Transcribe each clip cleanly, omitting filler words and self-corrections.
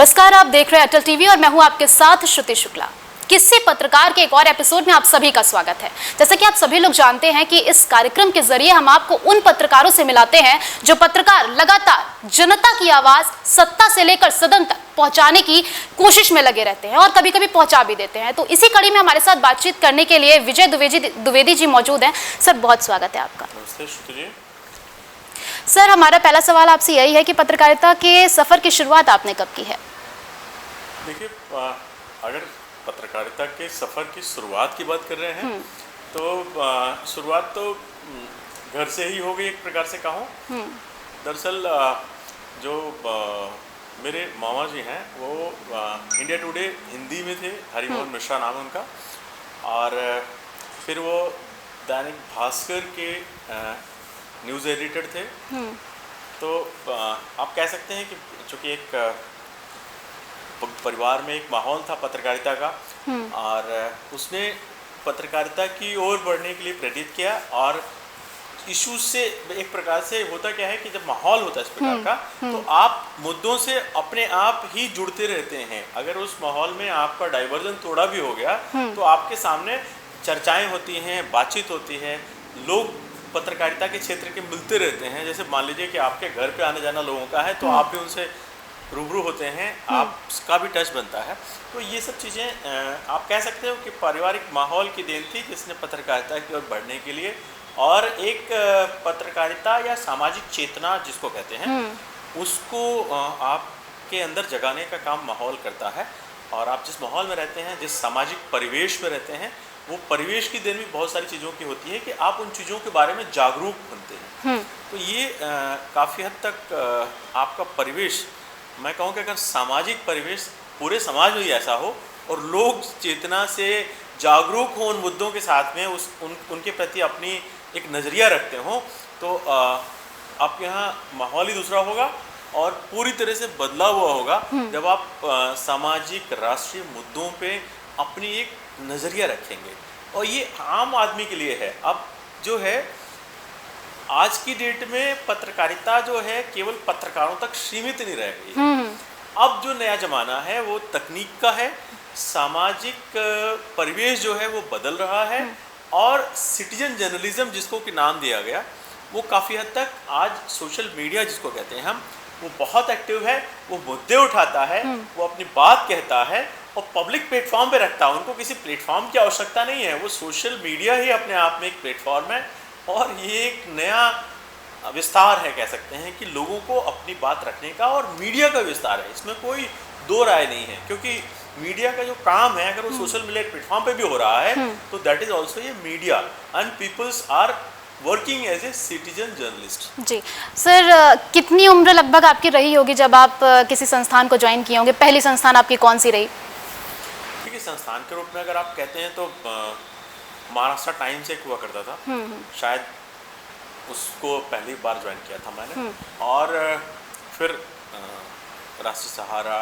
नमस्कार, आप देख रहे हैं अटल टीवी और मैं हूं आपके साथ श्रुति शुक्ला। किस्से पत्रकार के एक और एपिसोड में आप सभी का स्वागत है। जैसा कि आप सभी लोग जानते हैं कि इस कार्यक्रम के जरिए हम आपको उन पत्रकारों से मिलाते हैं जो पत्रकार लगातार जनता की आवाज सत्ता से लेकर सदन तक पहुंचाने की कोशिश में लगे रहते हैं और कभी कभी पहुंचा भी देते हैं। तो इसी कड़ी में हमारे साथ बातचीत करने के लिए विजय द्विवेदी जी मौजूद हैं। सर, बहुत स्वागत है आपका। नमस्ते श्रुति जी। सर, हमारा पहला सवाल आपसे यही है कि पत्रकारिता के सफर की शुरुआत आपने कब की है? देखिए, अगर पत्रकारिता के सफ़र की शुरुआत की बात कर रहे हैं तो शुरुआत तो घर से ही हो गई, एक प्रकार से कहूँ। दरअसल जो मेरे मामा जी हैं वो इंडिया टुडे हिंदी में थे, हरिमोहन मिश्रा नाम है उनका, और फिर वो दैनिक भास्कर के न्यूज़ एडिटर थे। तो आप कह सकते हैं कि चूँकि एक परिवार में एक माहौल था पत्रकारिता का, और उसने पत्रकारिता की ओर बढ़ने के लिए प्रेरित किया। और इश्यूज से एक प्रकार से होता क्या है कि जब माहौल होता है इस प्रकार का, तो आप मुद्दों से अपने आप ही जुड़ते रहते हैं। अगर उस माहौल में आपका डाइवर्जन थोड़ा भी हो गया तो आपके सामने चर्चाएं होती हैं, बातचीत होती है, लोग पत्रकारिता के क्षेत्र के मिलते रहते हैं। जैसे मान लीजिए कि आपके घर पे आने जाना लोगों का है, तो आप भी उनसे रूबरू होते हैं, आपका भी टच बनता है। तो ये सब चीज़ें आप कह सकते हो कि पारिवारिक माहौल की देन थी जिसने पत्रकारिता की ओर बढ़ने के लिए, और एक पत्रकारिता या सामाजिक चेतना जिसको कहते हैं उसको आपके अंदर जगाने का काम माहौल करता है। और आप जिस माहौल में रहते हैं, जिस सामाजिक परिवेश में रहते हैं, वो परिवेश की देन भी बहुत सारी चीज़ों की होती है कि आप उन चीज़ों के बारे में जागरूक बनते हैं। तो ये काफ़ी हद तक आपका परिवेश, मैं कहूँ कि अगर सामाजिक परिवेश पूरे समाज में ही ऐसा हो और लोग चेतना से जागरूक हों उन मुद्दों के साथ में, उनके प्रति अपनी एक नज़रिया रखते हों, तो आपके यहाँ माहौल ही दूसरा होगा और पूरी तरह से बदला हुआ होगा जब आप सामाजिक राष्ट्रीय मुद्दों पे अपनी एक नज़रिया रखेंगे। और ये आम आदमी के लिए है। अब जो है आज की डेट में पत्रकारिता जो है केवल पत्रकारों तक सीमित नहीं रह गई। अब जो नया ज़माना है वो तकनीक का है, सामाजिक परिवेश जो है वो बदल रहा है, और सिटीजन जर्नलिज्म जिसको कि नाम दिया गया, वो काफ़ी हद तक आज सोशल मीडिया जिसको कहते हैं हम, वो बहुत एक्टिव है। वो मुद्दे उठाता है, वो अपनी बात कहता है और पब्लिक प्लेटफॉर्म पे रखता है। उनको किसी प्लेटफॉर्म की आवश्यकता नहीं है, वो सोशल मीडिया ही अपने आप में एक प्लेटफॉर्म है। और ये एक नया विस्तार है, कह सकते हैं कि लोगों को अपनी बात रखने का, और मीडिया का विस्तार है। इसमें कोई दो राय नहीं है, क्योंकि मीडिया का जो काम है अगर वो सोशल मीडिया प्लेटफॉर्म पे भी हो रहा है तो दैट इज ऑल्सो ये media, and peoples are working as a citizen journalist. जी सर, कितनी उम्र लगभग आपकी रही होगी जब आप किसी संस्थान को ज्वाइन किए होंगे? पहली संस्थान आपकी कौन सी रही? देखिए, संस्थान के रूप में अगर आप कहते हैं तो महाराष्ट्र टाइम्स एक हुआ करता था, शायद उसको पहली बार ज्वाइन किया था मैंने। और फिर राष्ट्रीय सहारा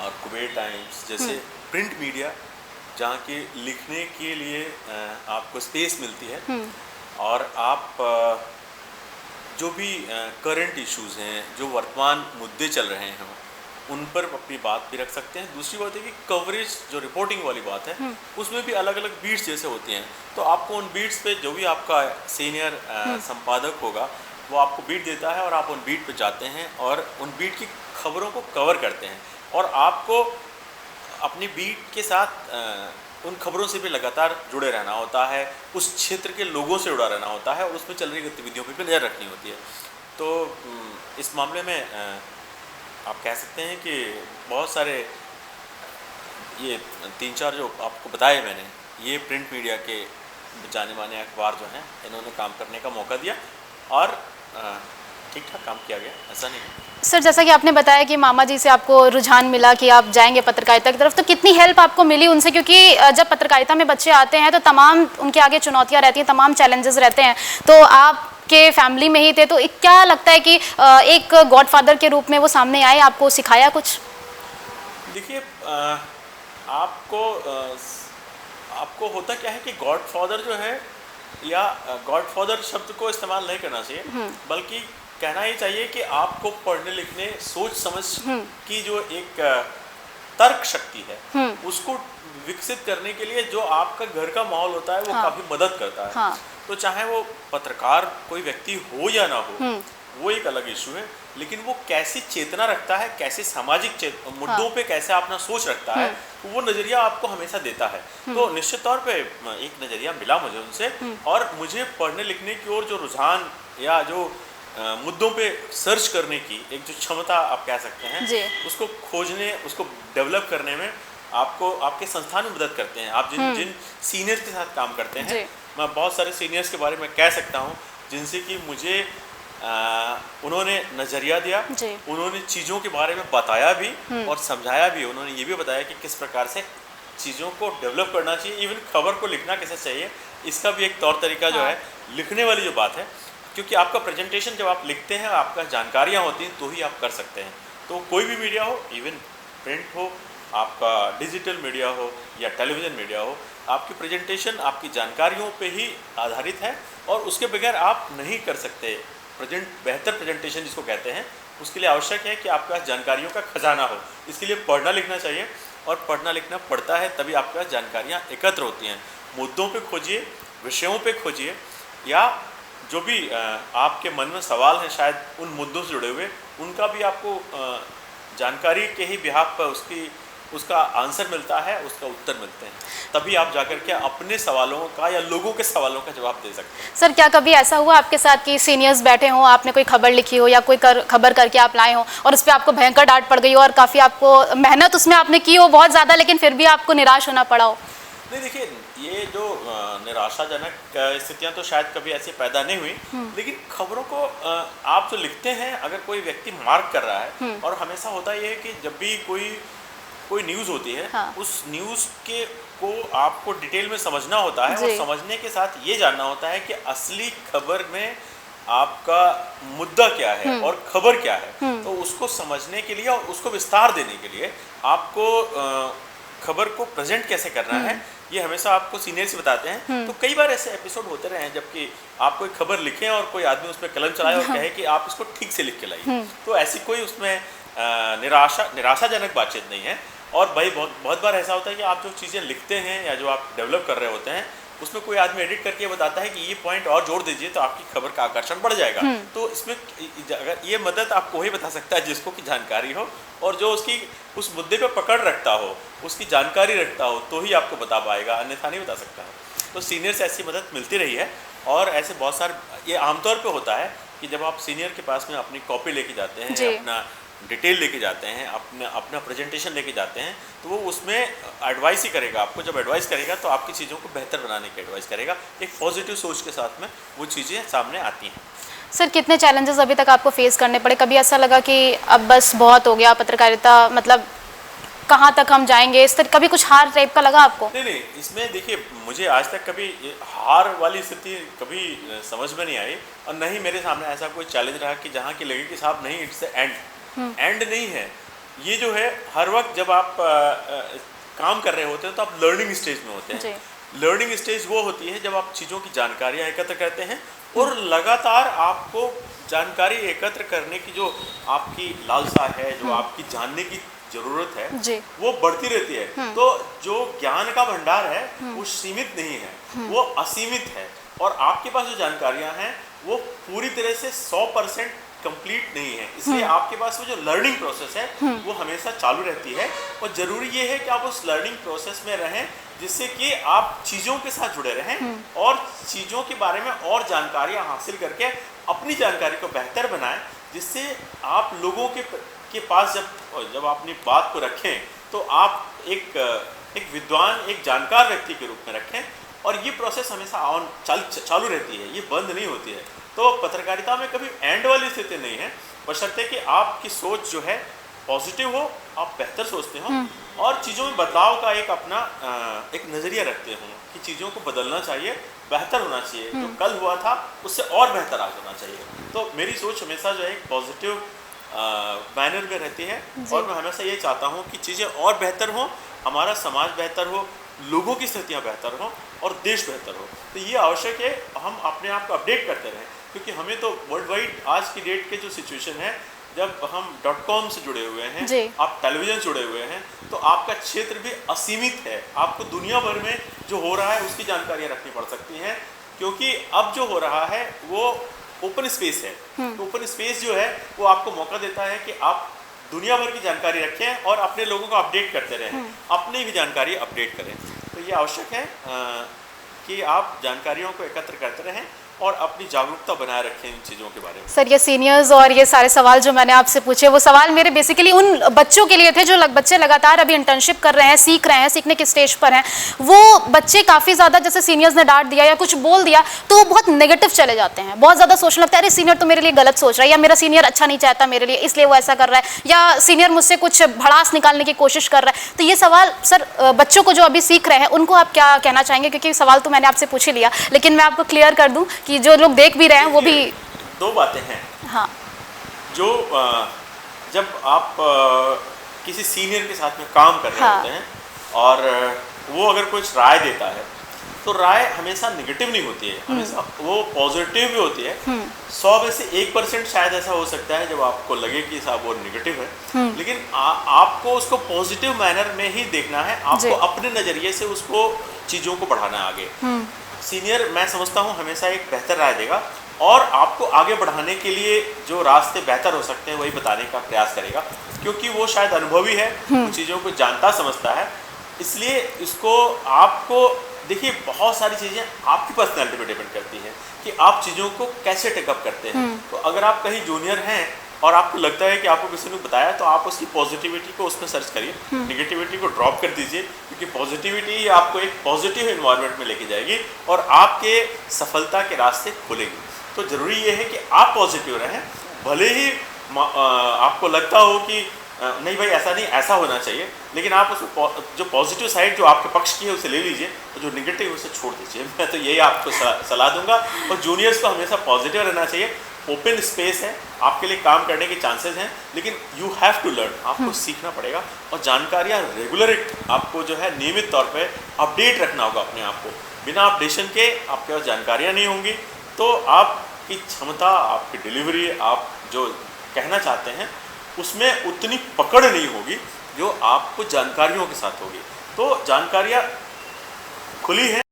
और कुबेर टाइम्स जैसे प्रिंट मीडिया, जहाँ की लिखने के लिए आपको स्पेस मिलती है, और आप जो भी करंट इश्यूज़ हैं, जो वर्तमान मुद्दे चल रहे हैं, उन पर अपनी बात भी रख सकते हैं। दूसरी बात है कि कवरेज, जो रिपोर्टिंग वाली बात है, उसमें भी अलग अलग बीट्स जैसे होती हैं, तो आपको उन बीट्स पे जो भी आपका सीनियर संपादक होगा वो आपको बीट देता है, और आप उन बीट पे जाते हैं और उन बीट की खबरों को कवर करते हैं। और आपको अपनी बीट के साथ उन खबरों से भी लगातार जुड़े रहना होता है, उस क्षेत्र के लोगों से जुड़ा रहना होता है, और उसमें चल रही गतिविधियों पर भी नज़र रखनी होती है। तो इस मामले में आप कह सकते हैं कि बहुत सारे ये 3-4 जो आपको बताए मैंने, ये प्रिंट मीडिया के जाने माने अखबार जो हैं, इन्होंने काम करने का मौका दिया और ठीक ठाक काम किया गया, ऐसा नहीं है। सर, जैसा कि आपने बताया कि मामा जी से आपको रुझान मिला कि आप जाएंगे पत्रकारिता की तरफ, तो कितनी हेल्प आपको मिली उनसे? क्योंकि जब पत्रकारिता में बच्चे आते हैं तो तमाम उनके आगे चुनौतियाँ रहती हैं, तमाम चैलेंजेस रहते हैं। तो आप के फैमिली में ही थे, तो क्या लगता है कि एक गॉडफादर के रूप में वो सामने आए, आपको सिखाया कुछ? देखिए, आपको होता क्या है कि गॉडफादर जो है, या गॉडफादर शब्द को इस्तेमाल नहीं करना चाहिए, बल्कि कहना ही चाहिए कि आपको पढ़ने लिखने, सोच समझ की जो एक तर्क शक्ति है उसको विकसित करने के लिए जो आपका घर का माहौल होता है वो काफी मदद करता है। हाँ। तो चाहे वो पत्रकार कोई व्यक्ति हो या ना हो, वो एक अलग इशू है, लेकिन वो कैसी चेतना रखता है, कैसे सामाजिक मुद्दों पे कैसे अपना सोच रखता है, वो नज़रिया आपको हमेशा देता है। तो निश्चित तौर पे एक नज़रिया मिला मुझे उनसे, और मुझे पढ़ने लिखने की ओर जो रुझान या जो मुद्दों पे सर्च करने की एक जो क्षमता आप कह सकते हैं, उसको खोजने, उसको डेवलप करने में आपको आपके संस्थान में मदद करते हैं। आप जिन सीनियर्स के साथ काम करते हैं, मैं बहुत सारे सीनियर्स के बारे में कह सकता हूँ जिनसे कि मुझे उन्होंने नज़रिया दिया, उन्होंने चीज़ों के बारे में बताया भी और समझाया भी। उन्होंने ये भी बताया कि किस प्रकार से चीज़ों को डेवलप करना चाहिए, इवन खबर को लिखना कैसे चाहिए, इसका भी एक तौर तरीका जो है, लिखने वाली जो बात है, क्योंकि आपका प्रेजेंटेशन जब आप लिखते हैं, आपका जानकारियाँ होती हैं, तो ही आप कर सकते हैं। तो कोई भी मीडिया हो, इवन प्रिंट हो, आपका डिजिटल मीडिया हो या टेलीविज़न मीडिया हो, आपकी प्रेजेंटेशन आपकी जानकारियों पे ही आधारित है, और उसके बगैर आप नहीं कर सकते। बेहतर प्रेजेंटेशन जिसको कहते हैं, उसके लिए आवश्यक है कि आपके पास जानकारियों का खजाना हो। इसके लिए पढ़ना लिखना चाहिए, और पढ़ना लिखना पड़ता है तभी आपके पास जानकारियाँ एकत्र होती हैं। मुद्दों पे खोजिए, विषयों पे खोजिए, या जो भी आपके मन में सवाल हैं शायद उन मुद्दों से जुड़े हुए, उनका भी आपको जानकारी के ही बिहाफ पर उसका आंसर मिलता है, उसका उत्तर मिलते हैं, तभी आप जाकर के अपने सवालों का या लोगों के सवालों का जवाब दे सकते हैं। सर, क्या कभी ऐसा हुआ आपके साथ कि सीनियर्स बैठे हों, आपने कोई खबर लिखी हो या कोई खबर करके आप लाए हो और उस पर आपको भयंकर डांट पड़ गई हो और काफ़ी आपको मेहनत उसमें आपने की हो बहुत ज़्यादा, लेकिन फिर भी आपको निराश होना पड़ा हो? नहीं, देखिए, ये जो निराशाजनक स्थितियां तो शायद कभी ऐसी पैदा नहीं हुई, लेकिन खबरों को आप जो लिखते हैं, अगर कोई व्यक्ति मार्क कर रहा है, और हमेशा होता ये है कि जब भी कोई न्यूज़ होती है, उस न्यूज़ को आपको डिटेल में समझना होता है, और समझने के साथ ये जानना होता है कि असली खबर में आपका मुद्दा क्या है और खबर क्या है। तो उसको समझने के लिए और उसको विस्तार देने के लिए आपको खबर को प्रेजेंट कैसे करना है, ये हमेशा आपको सीनियर से बताते हैं। तो कई बार ऐसे एपिसोड होते रहे हैं जबकि आप कोई खबर लिखें और कोई आदमी उसमें कलम चलाए और कहे कि आप इसको ठीक से लिख के लाइए। तो ऐसी कोई उसमें निराशाजनक बातचीत नहीं है। और भाई बहुत बार ऐसा होता है कि आप जो चीज़ें लिखते हैं या जो आप डेवलप कर रहे होते हैं, उसमें कोई आदमी एडिट करके बताता है कि ये पॉइंट और जोड़ दीजिए तो आपकी खबर का आकर्षण बढ़ जाएगा। तो इसमें अगर ये मदद आपको ही बता सकता है जिसको की जानकारी हो और जो उस मुद्दे पे पकड़ रखता हो, उसकी जानकारी रखता हो, तो ही आपको बता पाएगा, अन्यथा नहीं बता सकता है। तो सीनियर से ऐसी मदद मिलती रही है, और ऐसे बहुत सारे, ये आमतौर पे होता है कि जब आप सीनियर के पास में अपनी कॉपी लेके जाते हैं, अपना डिटेल लेके जाते हैं, अपना प्रेजेंटेशन लेके जाते हैं, तो वो उसमें एडवाइस ही करेगा आपको। जब एडवाइस करेगा तो आपकी चीज़ों को बेहतर बनाने की एडवाइस करेगा। एक पॉजिटिव सोच के साथ में वो चीज़ें सामने आती हैं। सर, कितने चैलेंजेस अभी तक आपको फेस करने पड़े? कभी ऐसा लगा कि अब बस बहुत हो गया पत्रकारिता, मतलब कहाँ तक हम जाएंगे, इस तरह कभी कुछ हार टाइप का लगा आपको? नहीं, इसमें देखिए, मुझे आज तक कभी हार वाली स्थिति कभी समझ में नहीं आई, और न ही मेरे सामने ऐसा कोई चैलेंज रहा कि जहाँ की लगे कि साहब नहीं, इट्स एंड नहीं है। ये जो है, हर वक्त जब आप काम कर रहे होते हैं तो आप लर्निंग स्टेज में होते हैं। लर्निंग स्टेज वो होती है जब आप चीज़ों की जानकारियाँ एकत्र करते हैं, और लगातार आपको जानकारी एकत्र करने की जो आपकी लालसा है, जो आपकी जानने की ज़रूरत है, वो बढ़ती रहती है। तो जो ज्ञान का भंडार है वो सीमित नहीं है, वो असीमित है, और आपके पास जो जानकारियाँ हैं वो पूरी तरह से 100% कंप्लीट नहीं है। इसलिए आपके पास वो जो लर्निंग प्रोसेस है वो हमेशा चालू रहती है, और ज़रूरी ये है कि आप उस लर्निंग प्रोसेस में रहें, जिससे कि आप चीज़ों के साथ जुड़े रहें और चीज़ों के बारे में और जानकारियाँ हासिल करके अपनी जानकारी को बेहतर बनाएं, जिससे आप लोगों के पास जब आप अपनी बात को रखें तो आप एक विद्वान, एक जानकार व्यक्ति के रूप में रखें, और ये प्रोसेस हमेशा चालू रहती है, ये बंद नहीं होती है। तो पत्रकारिता में कभी एंड वाली स्थिति नहीं है, बशर्ते कि आपकी सोच जो है पॉजिटिव हो, आप बेहतर सोचते हो, और चीज़ों में बदलाव का अपना एक नज़रिया रखते हो कि चीज़ों को बदलना चाहिए, बेहतर होना चाहिए, जो कल हुआ था उससे और बेहतर आज होना चाहिए। तो मेरी सोच हमेशा जो है एक पॉजिटिव बैनर में रहती है, और मैं हमेशा ये चाहता हूँ कि चीज़ें और बेहतर हों, हमारा समाज बेहतर हो, लोगों की स्थितियाँ बेहतर हों, और देश बेहतर हो। तो ये आवश्यक है हम अपने आप को अपडेट करते रहें, क्योंकि हमें तो वर्ल्ड वाइड आज की डेट के जो सिचुएशन है, जब हम .com से जुड़े हुए हैं, आप टेलीविज़न जुड़े हुए हैं, तो आपका क्षेत्र भी असीमित है। आपको दुनिया भर में जो हो रहा है उसकी जानकारियाँ रखनी पड़ सकती हैं, क्योंकि अब जो हो रहा है वो ओपन स्पेस है। तो ओपन स्पेस जो है वो आपको मौका देता है कि आप दुनिया भर की जानकारी रखें और अपने लोगों को अपडेट करते रहें, अपनी भी जानकारी अपडेट करें। तो ये आवश्यक है कि आप जानकारियों को एकत्र करते रहें और अपनी जागरूकता बनाए रखें इन चीज़ों के बारे में। सर, ये सीनियर्स और ये सारे सवाल जो मैंने आपसे पूछे, वो सवाल मेरे बेसिकली उन बच्चों के लिए थे जो बच्चे लगातार अभी इंटर्नशिप कर रहे हैं, सीख रहे हैं, सीखने के स्टेज पर हैं। वो बच्चे काफ़ी ज़्यादा, जैसे सीनियर्स ने डांट दिया या कुछ बोल दिया तो वो बहुत नेगेटिव चले जाते हैं, बहुत ज़्यादा सोचने लगता है अरे सीनियर तो मेरे लिए गलत सोच रहा है, या मेरा सीनियर अच्छा नहीं चाहता मेरे लिए इसलिए वो ऐसा कर रहा है, या सीनियर मुझसे कुछ भड़ास निकालने की कोशिश कर रहा है। तो ये सवाल सर बच्चों को जो अभी सीख रहे हैं उनको आप क्या कहना चाहेंगे? क्योंकि सवाल तो मैंने आपसे पूछ ही लिया, लेकिन मैं आपको क्लियर कर दूं कि जो लोग देख भी रहे हैं वो भी। दो बातें हैं। हाँ। जो जब आप किसी सीनियर के साथ में काम कर रहे होते हैं और वो अगर कुछ राय देता है तो राय हमेशा नेगेटिव नहीं होती है, हमेशा वो पॉजिटिव भी होती है। 100 में से 1% शायद ऐसा हो सकता है जब आपको लगे कि साहब वो नेगेटिव है, लेकिन आपको उसको पॉजिटिव मैनर में ही देखना है, आपको अपने नज़रिए से उसको चीज़ों को बढ़ाना है आगे। सीनियर मैं समझता हूँ हमेशा एक बेहतर राय देगा और आपको आगे बढ़ाने के लिए जो रास्ते बेहतर हो सकते हैं वही बताने का प्रयास करेगा, क्योंकि वो शायद अनुभवी है, उन चीज़ों को जानता समझता है। इसलिए इसको आपको देखिए, बहुत सारी चीज़ें आपकी पर्सनैलिटी पे डिपेंड करती हैं कि आप चीज़ों को कैसे टेकअप करते हैं। तो अगर आप कहीं जूनियर हैं और आपको लगता है कि आपको किसी ने बताया, तो आप उसकी पॉजिटिविटी को उसमें सर्च करिए, निगेटिविटी को ड्रॉप कर दीजिए, क्योंकि पॉजिटिविटी ही आपको एक पॉजिटिव इन्वायरमेंट में लेके जाएगी और आपके सफलता के रास्ते खोलेगी। तो ज़रूरी ये है कि आप पॉजिटिव रहें, भले ही आपको लगता हो कि नहीं भाई ऐसा नहीं, ऐसा होना चाहिए, लेकिन आप उसको जो पॉजिटिव साइड जो आपके पक्ष की है उसे ले लीजिए और जो निगेटिव उसे छोड़ दीजिए। मैं तो यही आपको सलाह दूंगा। और जूनियर्स को हमेशा पॉजिटिव रहना चाहिए। ओपन स्पेस है, आपके लिए काम करने के चांसेस हैं, लेकिन यू हैव टू लर्न, आपको सीखना पड़ेगा और जानकारियाँ रेगुलर आपको जो है नियमित तौर पे अपडेट रखना होगा अपने आप को। बिना अपडेशन के आपके पास जानकारियाँ नहीं होंगी तो आपकी क्षमता, आपकी डिलीवरी, आप जो कहना चाहते हैं उसमें उतनी पकड़ नहीं होगी जो आपको जानकारियों के साथ होगी। तो जानकारियाँ खुली हैं,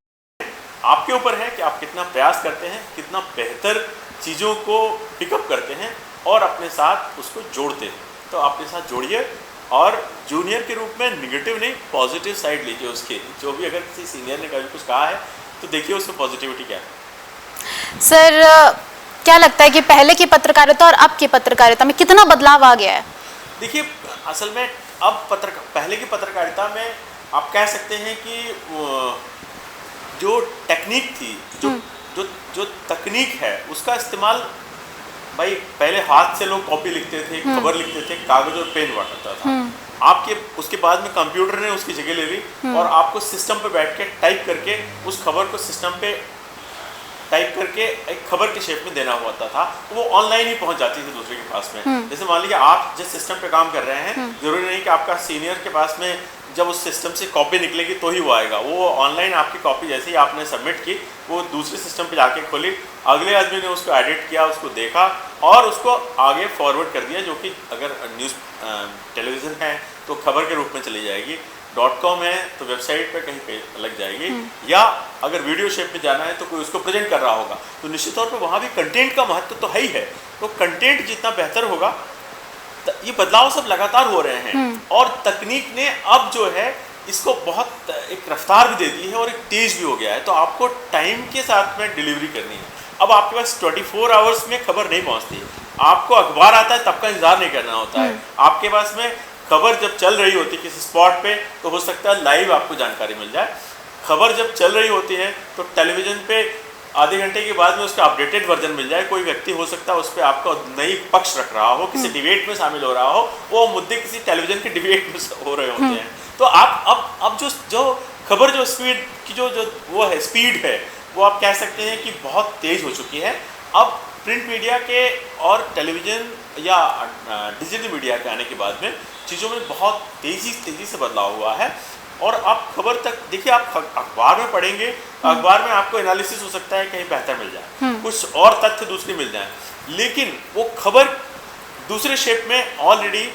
आपके ऊपर है कि आप कितना प्रयास करते हैं, कितना बेहतर चीज़ों को पिकअप करते हैं और अपने साथ उसको जोड़ते हैं। तो अपने साथ जोड़िए और जूनियर के रूप में निगेटिव नहीं, पॉजिटिव साइड लीजिए उसके। जो भी अगर किसी सीनियर ने कभी कुछ कहा है तो देखिए उसमें पॉजिटिविटी क्या है। सर क्या लगता है कि पहले की पत्रकारिता और अब की पत्रकारिता में कितना बदलाव आ गया है? देखिए, असल में अब पहले की पत्रकारिता में आप कह सकते हैं कि जो टेक्निक थी, जो तकनीक है उसका इस्तेमाल, भाई पहले हाथ से लोग कॉपी लिखते थे, खबर लिखते थे, कागज और पेन हुआ करता था। आपके उसके बाद में कंप्यूटर ने उसकी जगह ले ली और आपको सिस्टम पे बैठ के टाइप करके उस खबर को सिस्टम पे टाइप करके एक खबर के शेप में देना होता था। वो ऑनलाइन ही पहुंच जाती थी दूसरे के पास में। जैसे मान लीजिए आप जिस सिस्टम पे काम कर रहे हैं, जरूरी नहीं कि आपका सीनियर के पास में जब उस सिस्टम से कॉपी निकलेगी तो ही वो आएगा। वो ऑनलाइन आपकी कॉपी जैसे ही आपने सबमिट की, वो दूसरे सिस्टम पे जाके खोली, अगले आदमी ने उसको एडिट किया, उसको देखा और उसको आगे फॉरवर्ड कर दिया, जो कि अगर न्यूज़ टेलीविज़न है तो खबर के रूप में चली जाएगी, .com है तो वेबसाइट पे कहीं पे लग जाएगी, या अगर वीडियो शेप में जाना है तो कोई उसको प्रेजेंट कर रहा होगा। तो निश्चित तौर पे वहाँ भी कंटेंट का महत्व तो है ही है। तो कंटेंट जितना बेहतर होगा, ये बदलाव सब लगातार हो रहे हैं और तकनीक ने अब जो है इसको बहुत एक रफ्तार भी दे दी है और एक तेज भी हो गया है। तो आपको टाइम के साथ में डिलीवरी करनी है। अब आपके पास 24 आवर्स में खबर नहीं पहुँचती, आपको अखबार आता है तब का इंतजार नहीं करना होता है। आपके पास में खबर जब चल रही होती है किसी स्पॉट पे तो हो सकता है लाइव आपको जानकारी मिल जाए। खबर जब चल रही होती है तो टेलीविज़न पे आधे घंटे के बाद में उसका अपडेटेड वर्जन मिल जाए। कोई व्यक्ति हो सकता है उस पर आपका नई पक्ष रख रहा हो, किसी डिबेट में शामिल हो रहा हो, वो मुद्दे किसी टेलीविज़न के डिबेट में हो रहे होते हैं। तो आप अब जो खबर जो स्पीड की जो वो है, स्पीड है, वो आप कह सकते हैं कि बहुत तेज़ हो चुकी है। अब प्रिंट मीडिया के और टेलीविज़न या डिजिटल मीडिया के आने के बाद में चीज़ों में बहुत तेज़ी से बदलाव हुआ है और आप खबर तक देखिए, आप अखबार में पढ़ेंगे, अखबार में आपको एनालिसिस हो सकता है कहीं बेहतर मिल जाए, कुछ और तथ्य दूसरे मिल जाए, लेकिन वो खबर दूसरे शेप में ऑलरेडी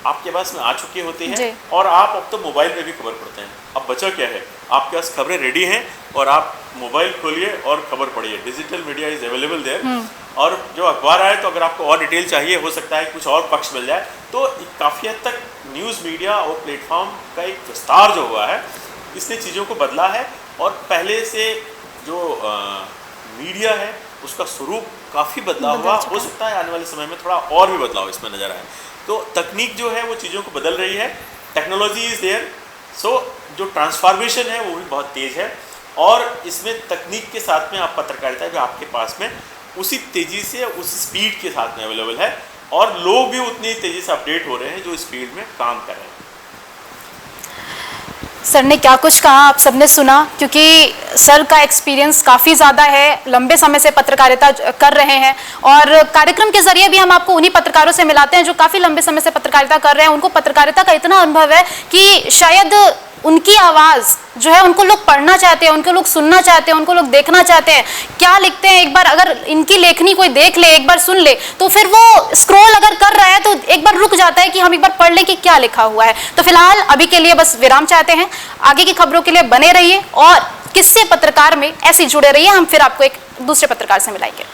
आपके पास में आ चुके होते हैं और आप अब तो मोबाइल में भी खबर पढ़ते हैं। अब बचा क्या है, आपके पास खबरें रेडी हैं और आप मोबाइल खोलिए और खबर पढ़िए। Digital media is available there. और जो अखबार आए तो अगर आपको और डिटेल चाहिए, हो सकता है कुछ और पक्ष मिल जाए, तो काफ़ी हद तक न्यूज़ मीडिया और प्लेटफॉर्म का एक विस्तार जो हुआ है, इसने चीज़ों को बदला है। और पहले से जो मीडिया है उसका स्वरूप काफ़ी बदला हुआ, हो सकता है आने वाले समय में थोड़ा और भी बदलाव इसमें नज़र आए। तो तकनीक जो है वो चीज़ों को बदल रही है, टेक्नोलॉजी इज़ देयर, सो जो ट्रांसफॉर्मेशन है वो भी बहुत तेज़ है। और इसमें तकनीक के साथ में आप पत्रकारिता भी आपके पास में उसी तेज़ी से, उस स्पीड के साथ में अवेलेबल है, और लोग भी उतनी तेज़ी से अपडेट हो रहे हैं जो इस फील्ड में काम कर रहे हैं। सर ने क्या कुछ कहा आप सबने सुना, क्योंकि सर का एक्सपीरियंस काफ़ी ज़्यादा है, लंबे समय से पत्रकारिता कर रहे हैं, और कार्यक्रम के जरिए भी हम आपको उन्हीं पत्रकारों से मिलाते हैं जो काफ़ी लंबे समय से पत्रकारिता कर रहे हैं। उनको पत्रकारिता का इतना अनुभव है कि शायद उनकी आवाज़ जो है उनको लोग पढ़ना चाहते हैं, उनको लोग सुनना चाहते हैं, उनको लोग देखना चाहते हैं क्या लिखते हैं। एक बार अगर इनकी लेखनी कोई देख ले, एक बार सुन ले, तो फिर वो स्क्रॉल अगर कर रहा है तो एक बार रुक जाता है कि हम एक बार पढ़ लें कि क्या लिखा हुआ है। तो फिलहाल अभी के लिए बस विराम चाहते हैं, आगे की खबरों के लिए बने रहिए और किस्से पत्रकार में ऐसे जुड़े रहिए। हम फिर आपको एक दूसरे पत्रकार से मिलाएंगे।